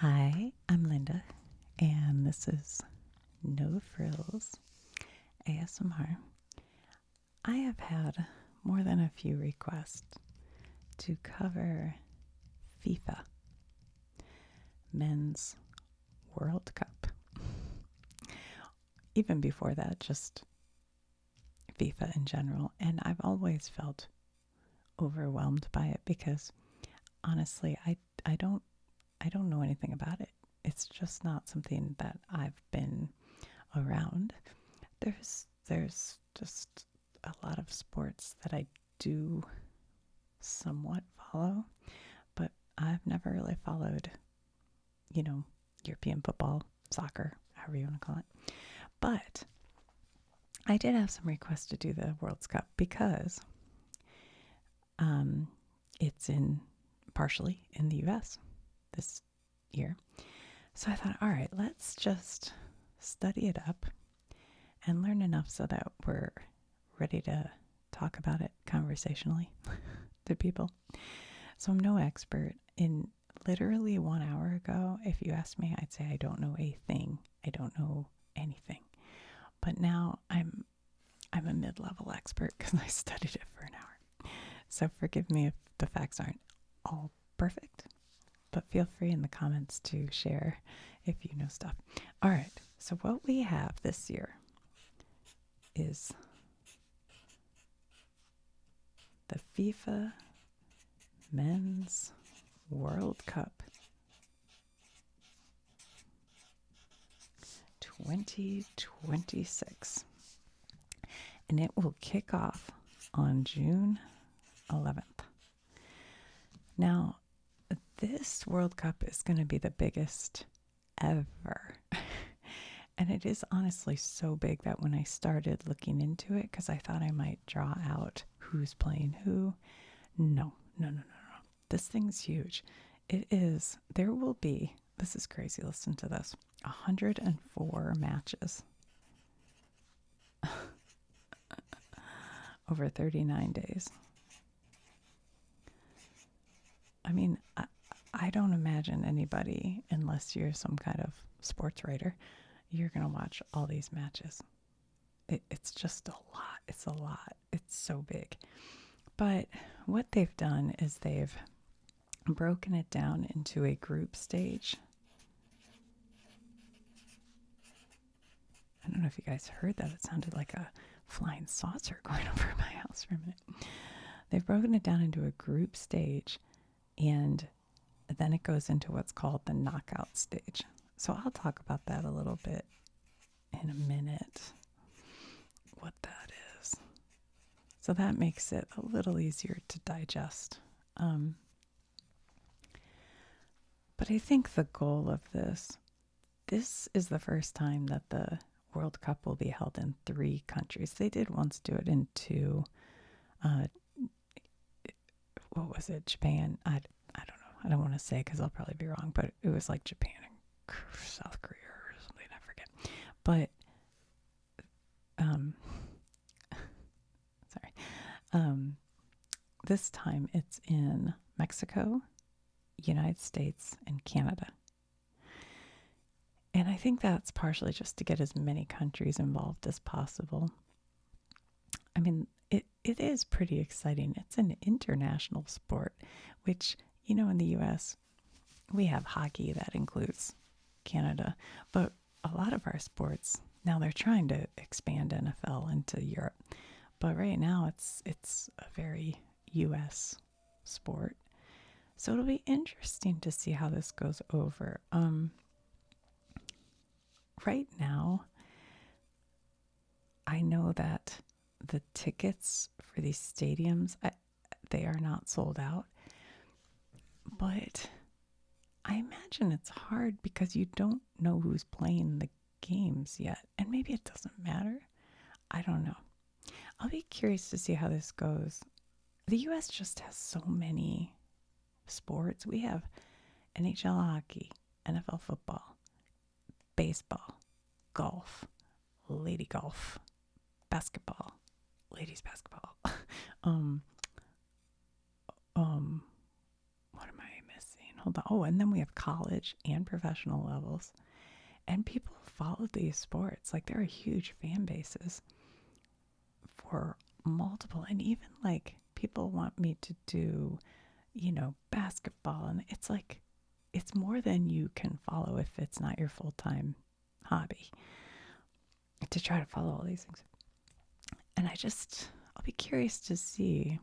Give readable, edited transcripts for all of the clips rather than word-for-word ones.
Hi, I'm Linda, and this is No Frills ASMR. I have had more than a few requests to cover FIFA, Men's World Cup. Even before that, just FIFA in general, and I've always felt overwhelmed by it because honestly, I don't I don't know anything about it. It's just not something that I've been around. There's just a lot of sports that I do somewhat follow, but I've never really followed, you know, European football, soccer, however you want to call it. But I did have some requests to do the World Cup because um, it's in partially in the U.S. this year. So I thought, all right, let's just study it up and learn enough so that we're ready to talk about it conversationally to people. So I'm no expert. In literally 1 hour ago, if you asked me, I'd say I don't know a thing. I don't know anything. But now I'm a mid-level expert because I studied it for an hour. So forgive me if the facts aren't all perfect, but feel free in the comments to share if you know stuff. All right. So what we have this year is the FIFA Men's World Cup 2026. And it will kick off on June 11th. Now, this World Cup is going to be the biggest ever. And it is honestly so big that when I started looking into it, because I thought I might draw out who's playing who, no. This thing's huge. It is, there will be, this is crazy, listen to this, 104 matches over 39 days. I mean, I don't imagine anybody, unless you're some kind of sports writer, you're going to watch all these matches. It's just a lot. It's a lot. It's so big. But what they've done is they've broken it down into a group stage. I don't know if you guys heard that. It sounded like a flying saucer going over my house for a minute. They've broken it down into a group stage, and then it goes into what's called the knockout stage. So I'll talk about that a little bit in a minute, what that is. So that makes it a little easier to digest. But I think the goal of this is the first time that the World Cup will be held in 3 countries. They did once do it in 2. What was it? Japan? I don't know. I don't want to say because I'll probably be wrong, but it was like Japan and South Korea or something. I forget. But sorry. This time it's in Mexico, United States, and Canada. And I think that's partially just to get as many countries involved as possible. I mean, it is pretty exciting. It's an international sport, which, you know, in the U.S., we have hockey that includes Canada. But a lot of our sports, now they're trying to expand NFL into Europe. But right now, it's a very U.S. sport. So it'll be interesting to see how this goes over. Right now, I know that the tickets for these stadiums, they are not sold out. But I imagine it's hard because you don't know who's playing the games yet. And maybe it doesn't matter. I don't know. I'll be curious to see how this goes. The U.S. just has so many sports. We have NHL hockey, NFL football, baseball, golf, lady golf, basketball, ladies basketball. um, what am I missing? hold on. Oh, and then we have college and professional levels. And people follow these sports. Like, there are huge fan bases for multiple. And even like people want me to do, basketball. And it's like, it's more than you can follow if it's not your full time hobby to try to follow all these things. And I'll be curious to see.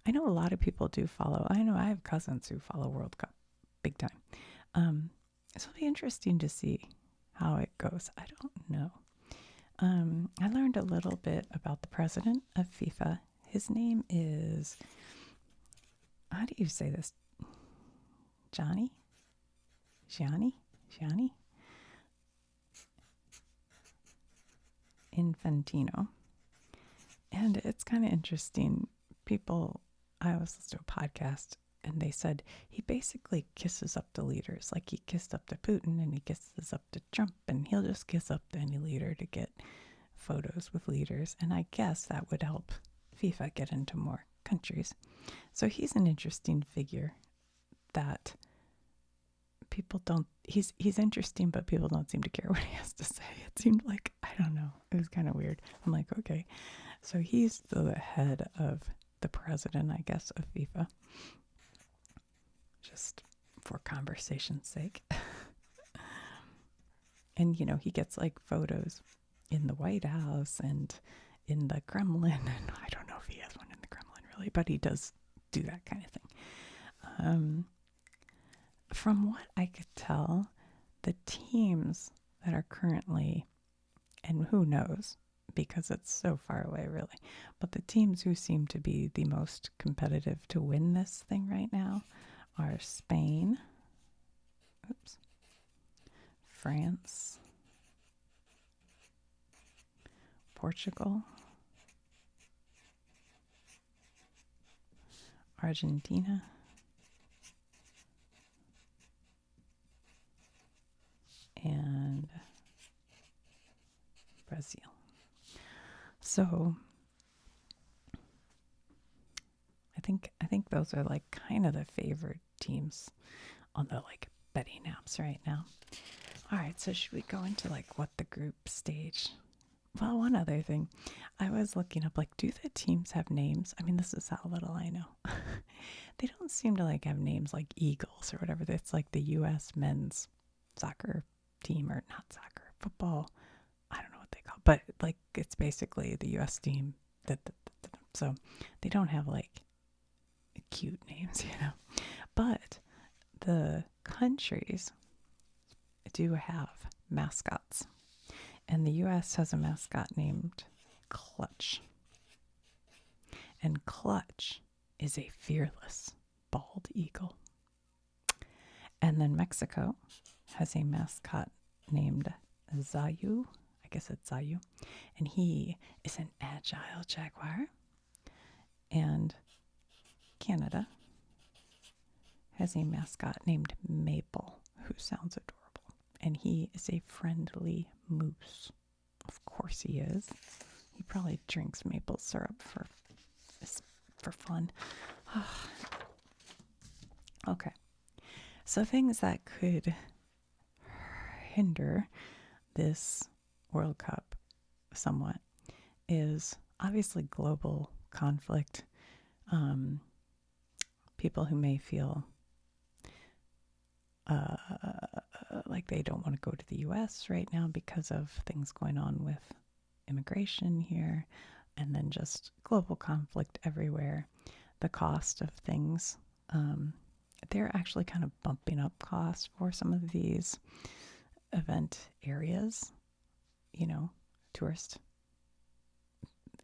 I know a lot of people do follow. I know I have cousins who follow World Cup big time. So it'll be interesting to see how it goes. I don't know. I learned a little bit about the president of FIFA. His name is, how do you say this? Gianni? Infantino. And it's kind of interesting. I was listening to a podcast and they said he basically kisses up the leaders. Like, he kissed up to Putin and he kisses up to Trump, and he'll just kiss up to any leader to get photos with leaders. And I guess that would help FIFA get into more countries. So he's an interesting figure that people don't, he's interesting, but people don't seem to care what he has to say. It seemed like, I don't know, it was kind of weird. I'm like, okay. So he's the head of the president, I guess, of FIFA. Just for conversation's sake. And, he gets like photos in the White House and in the Kremlin. And I don't know if he has one in the Kremlin really, but he does do that kind of thing. From what I could tell, the teams that are currently, and who knows, because it's so far away really, but the teams who seem to be the most competitive to win this thing right now are Spain, France, Portugal, Argentina, and Brazil. So I think those are like kind of the favorite teams on the like betting apps right now. All right, so should we go into like what the group stage? Well, one other thing. I was looking up, like, do the teams have names? I mean, this is how little I know. They don't seem to like have names like Eagles or whatever. It's like the U.S. men's soccer team, or not soccer, football. I don't know what they call it, but like it's basically the U.S. team. So they don't have like cute names, But the countries do have mascots. And the U.S. has a mascot named Clutch. And Clutch is a fearless bald eagle. And then Mexico has a mascot named Zayu. I guess it's Zayu. And he is an agile jaguar. And Canada has a mascot named Maple, who sounds adorable. And he is a friendly moose. Of course he is. He probably drinks maple syrup for fun. Okay. So things that could hinder this World Cup somewhat is obviously global conflict. People who may feel like they don't want to go to the U.S. right now because of things going on with immigration here, and then just global conflict everywhere. The cost of things, they're actually kind of bumping up costs for some of these event areas, tourist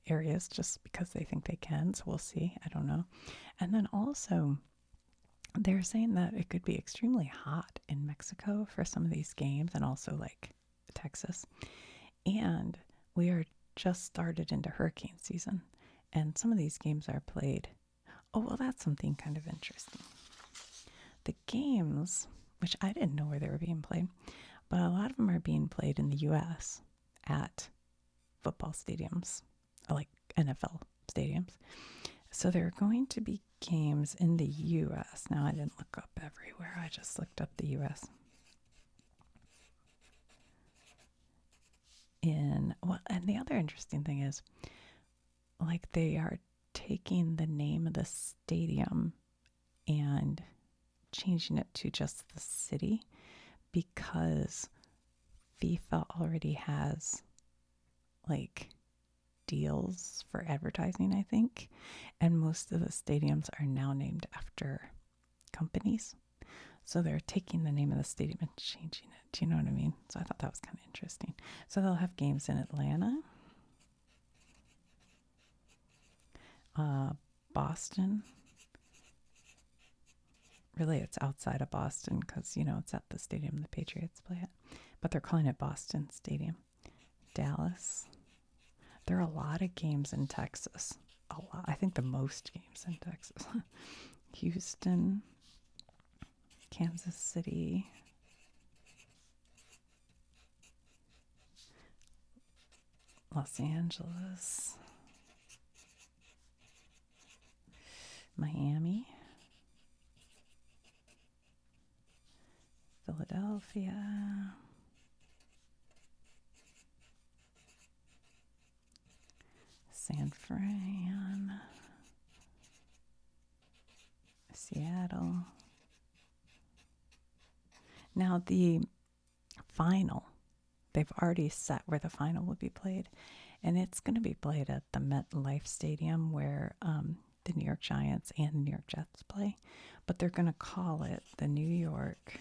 areas, just because they think they can. So we'll see. I don't know. And then also, they're saying that it could be extremely hot in Mexico for some of these games, and also like Texas. And we are just started into hurricane season, and some of these games are played. Oh, well, that's something kind of interesting. The games, which I didn't know where they were being played, but a lot of them are being played in the U.S. at football stadiums, or like NFL stadiums. So there are going to be games in the US. Now, I didn't look up everywhere, I just looked up the US. And the other interesting thing is, like, they are taking the name of the stadium and changing it to just the city because FIFA already has like deals for advertising, I think, and most of the stadiums are now named after companies. So they're taking the name of the stadium and changing it. Do you know what I mean? So I thought that was kind of interesting. So they'll have games in Atlanta, Boston. Really, it's outside of Boston because, it's at the stadium the Patriots play at. But they're calling it Boston Stadium. Dallas. There are a lot of games in Texas. A lot. I think the most games in Texas. Houston, Kansas City, Los Angeles, Miami, Philadelphia, San Fran, Seattle. Now, the final, they've already set where the final will be played, and it's going to be played at the MetLife Stadium where the New York Giants and the New York Jets play, but they're going to call it the New York,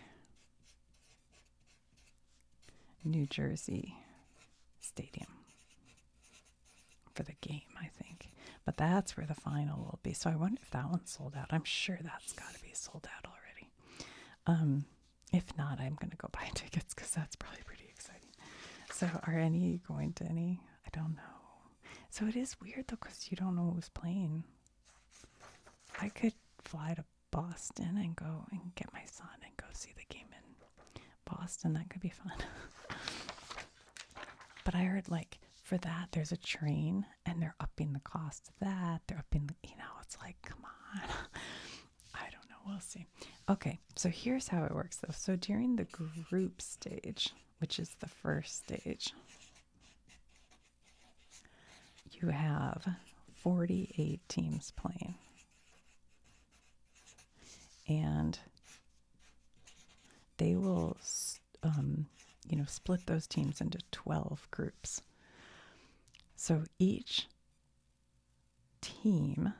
New Jersey Stadium for the game, I think. But that's where the final will be. So I wonder if that one's sold out. I'm sure that's got to be sold out already. If not, I'm going to go buy tickets because that's probably pretty exciting. So are any going to any? I don't know. So it is weird though because you don't know who's playing. I could fly to Boston and go and get my son and go see the game in Boston. That could be fun. But I heard like for that there's a train and they're upping the cost of that. They're upping the, it's like, come on. I don't know. We'll see. Okay, so here's how it works though. So during the group stage, which is the first stage, you have 48 teams playing. And they will, split those teams into 12 groups. So each team,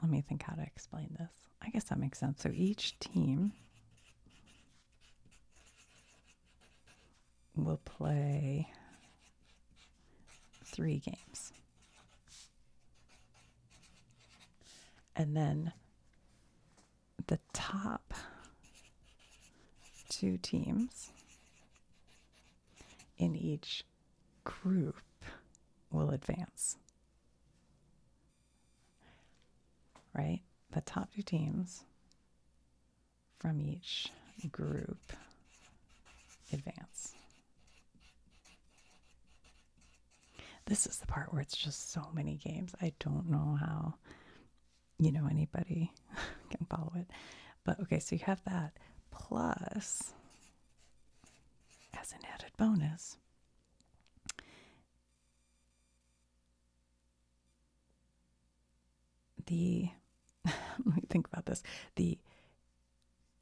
let me think how to explain this. I guess that makes sense. So each team will play 3 games. And then the top 2 teams in each group will advance. Right? The top 2 teams from each group advance. This is the part where it's just so many games. I don't know how, anybody can follow it. But okay, so you have that. Plus, as an added bonus, let me think about this. The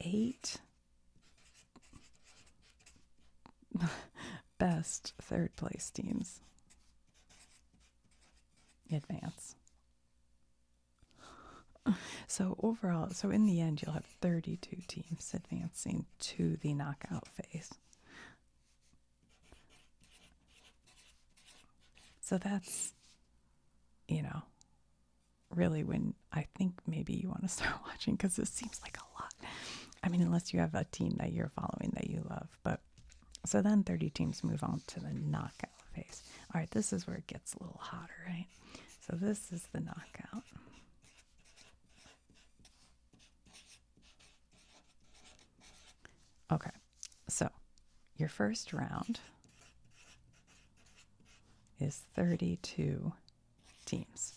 8 best third place teams advance. So overall, in the end, you'll have 32 teams advancing to the knockout phase. So that's, really when I think maybe you want to start watching because this seems like a lot. I mean, unless you have a team that you're following that you love. But so then 30 teams move on to the knockout phase. All right, this is where it gets a little hotter, right? So this is the knockout. Okay, so your first round is 32 teams.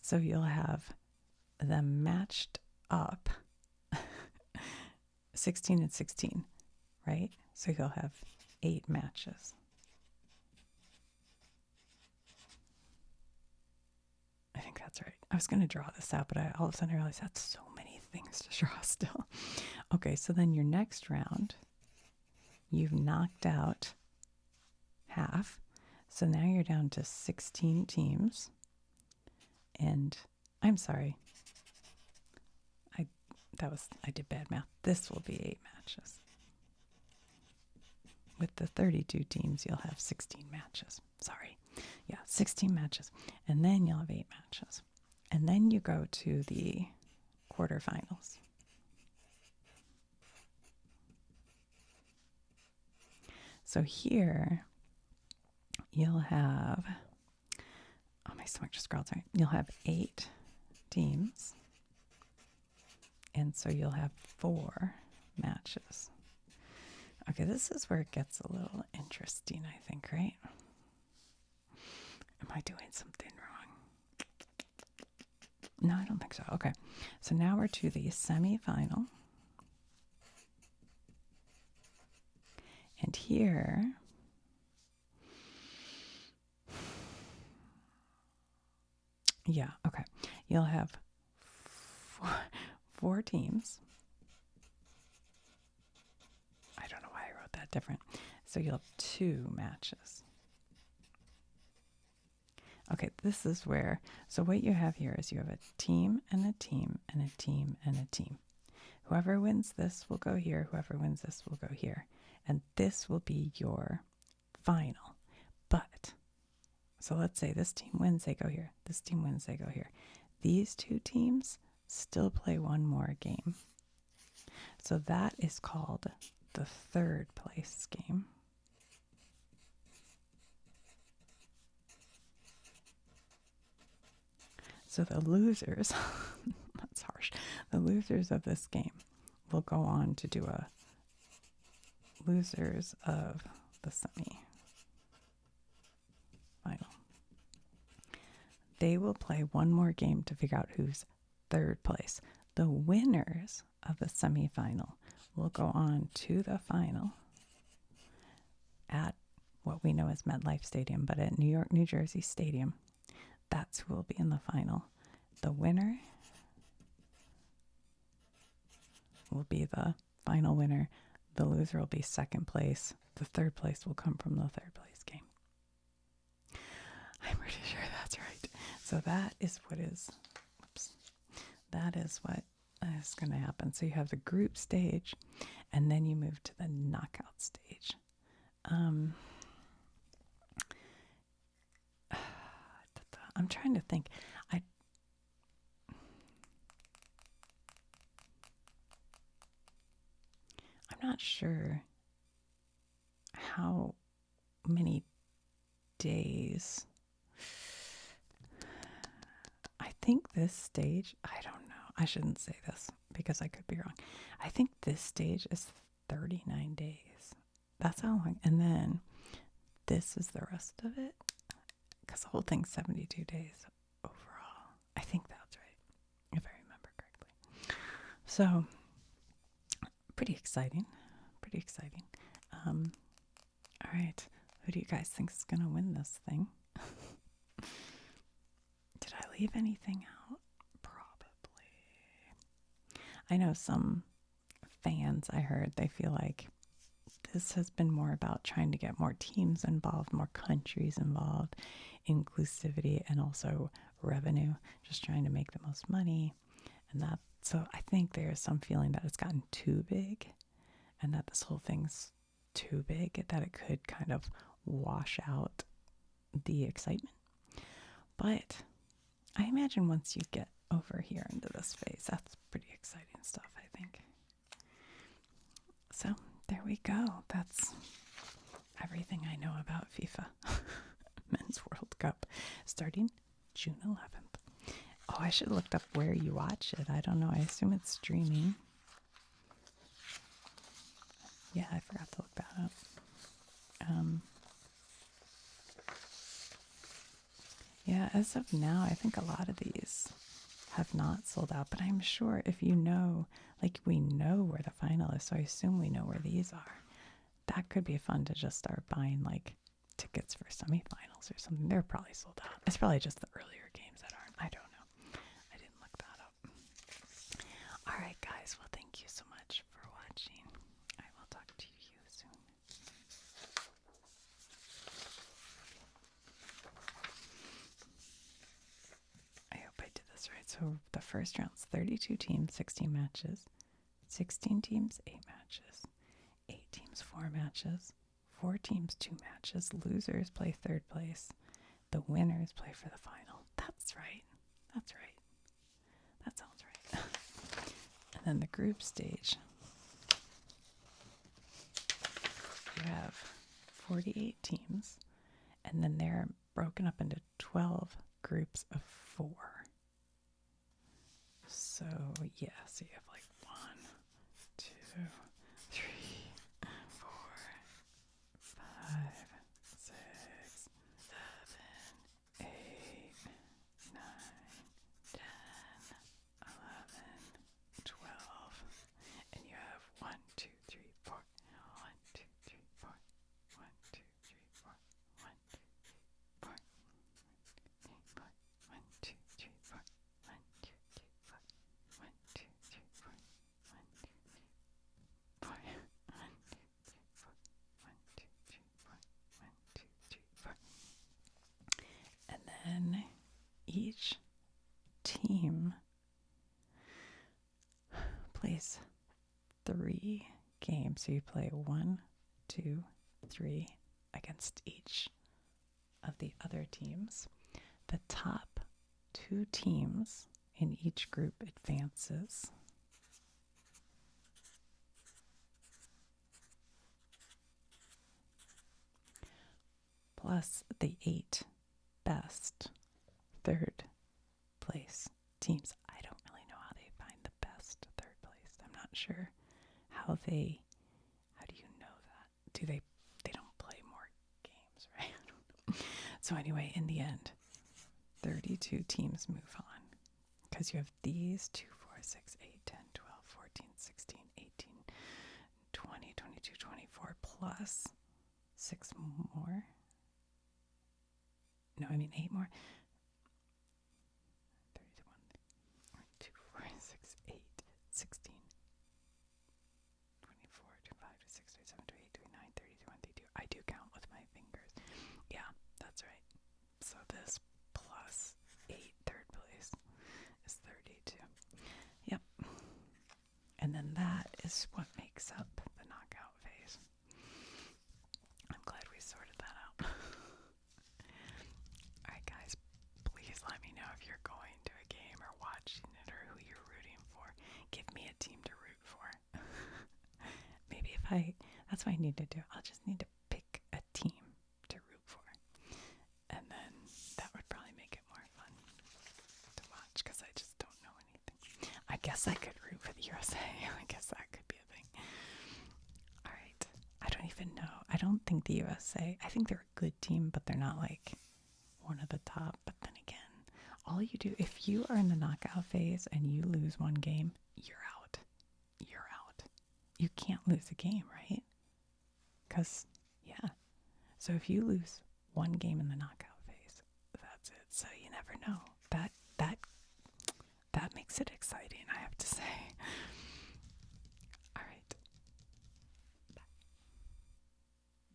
So you'll have them matched up 16 and 16, right? So you'll have 8 matches. I think that's right. I was going to draw this out, but all of a sudden I realized that's so many things to draw still. Okay, so then your next round, you've knocked out half. So now you're down to 16 teams. And I'm sorry. I did bad math. This will be 8 matches. With the 32 teams, you'll have 16 matches. Sorry. Yeah, 16 matches. And then you'll have 8 matches. And then you go to the quarterfinals. So here, you'll have, oh, my stomach just growled, sorry. You'll have 8 teams. And so you'll have 4 matches. Okay, this is where it gets a little interesting, I think, right? Am I doing something wrong? No, I don't think so. Okay, so now we're to the semifinal. And here, yeah, okay. You'll have 4 teams. I don't know why I wrote that different. So you'll have 2 matches. Okay, this is where, so what you have here is you have a team and a team and a team and a team. Whoever wins this will go here. Whoever wins this will go here. And this will be your final. But, so let's say this team wins, they go here. This team wins, they go here. These 2 teams still play one more game. So that is called the third place game. So the losers, that's harsh, the losers of this game will go on to do a losers of the semi-final. They will play one more game to figure out who's third place. The winners of the semi-final will go on to the final at what we know as MetLife Stadium, but at New York, New Jersey Stadium. That's who will be in the final. The winner will be the final winner. The loser will be second place. The third place will come from the third place game. I'm pretty sure that's right. So that is what is going to happen. So you have the group stage, and then you move to the knockout stage. I'm trying to think. I'm not sure how many days. I think this stage, I don't know. I shouldn't say this because I could be wrong. I think this stage is 39 days. That's how long. And then this is the rest of it, because the whole thing's 72 days overall. I think that's right, if I remember correctly. So, pretty exciting. All right. Who do you guys think is going to win this thing? Did I leave anything out? Probably. I know some fans, I heard, they feel like this has been more about trying to get more teams involved, more countries involved, inclusivity, and also revenue, just trying to make the most money. And that, so I think there's some feeling that it's gotten too big, and that this whole thing's too big, that it could kind of wash out the excitement. But I imagine once you get over here into this phase, that's pretty exciting stuff, I think. So there we go. That's everything I know about FIFA Men's World Cup starting June 11th. Oh, I should have looked up where you watch it. I don't know. I assume it's streaming. Yeah, I forgot to look that up. Yeah, as of now, I think a lot of these have not sold out, but I'm sure if you know, like we know where the final is, so I assume we know where these are. That could be fun to just start buying like tickets for semifinals or something. They're probably sold out. It's probably just the earlier games that aren't. I don't know. I didn't look that up. All right, guys. Well, thank you so much for watching. I will talk to you soon. I hope I did this right. So the first round's 32 teams, 16 matches. 16 teams, 8 matches. 8 teams, 4 matches. 4 teams, 2 matches. Losers play third place. The winners play for the final. That's right. That's right. That sounds right. And then the group stage. You have 48 teams, and then they're broken up into 12 groups of 4. So, yeah, so you have like 1, 2, 3, 4, 5, 6, 7, 8, 9, 10, 11, 12. And you have 1, 2, 3, 4. 1, 2, 3, 4. 1, 2, 3, 4. 1, 2, 3, 4. 1, 2, 3, 4. 1, 2, 3, 4. 1, 2, 3, 4. 1, 2, 3, 4. 1, 2, 3, 4. 1, 2, 3, 4. And then each team plays 3 games. So you play 1, 2, 3 against each of the other teams. The top 2 teams in each group advances. Plus the 8 best third place teams. I don't really know how they find the best third place. I'm not sure how do you know that? They don't play more games, right? I don't know. So anyway, in the end, 32 teams move on because you have these 2, 4, 6, 8, 10, 12, 14, 16, 18, 20, 22, 24 plus 6 more. No, I mean 8 more. 31, 2, 4, 6, 8, 16, 24, 25, 26, 27, 28, 29, 30, 31, 32. I do count with my fingers. Yeah, that's right. So this plus 8 third place is 32. Yep. And then that is what makes up the knockout phase. I'm glad we sorted that out. Alright guys, please let me know if you're going to a game or watching it or who you're rooting for. Give me a team to root for. Maybe that's what I need to do. I'll just need to pick a team to root for. And then that would probably make it more fun to watch because I just don't know anything. I guess I could root for the USA. I guess that could be a thing. Alright. I don't even know. I don't think the USA, I think they're a good team, but they're not like one of the top. But then again, all you do, if you are in the knockout phase and you lose one game, you're out. You're out. You can't lose a game, right? Because, yeah. So if you lose one game in the knockout phase, that's it. So you never know. That makes it exciting, I have to say.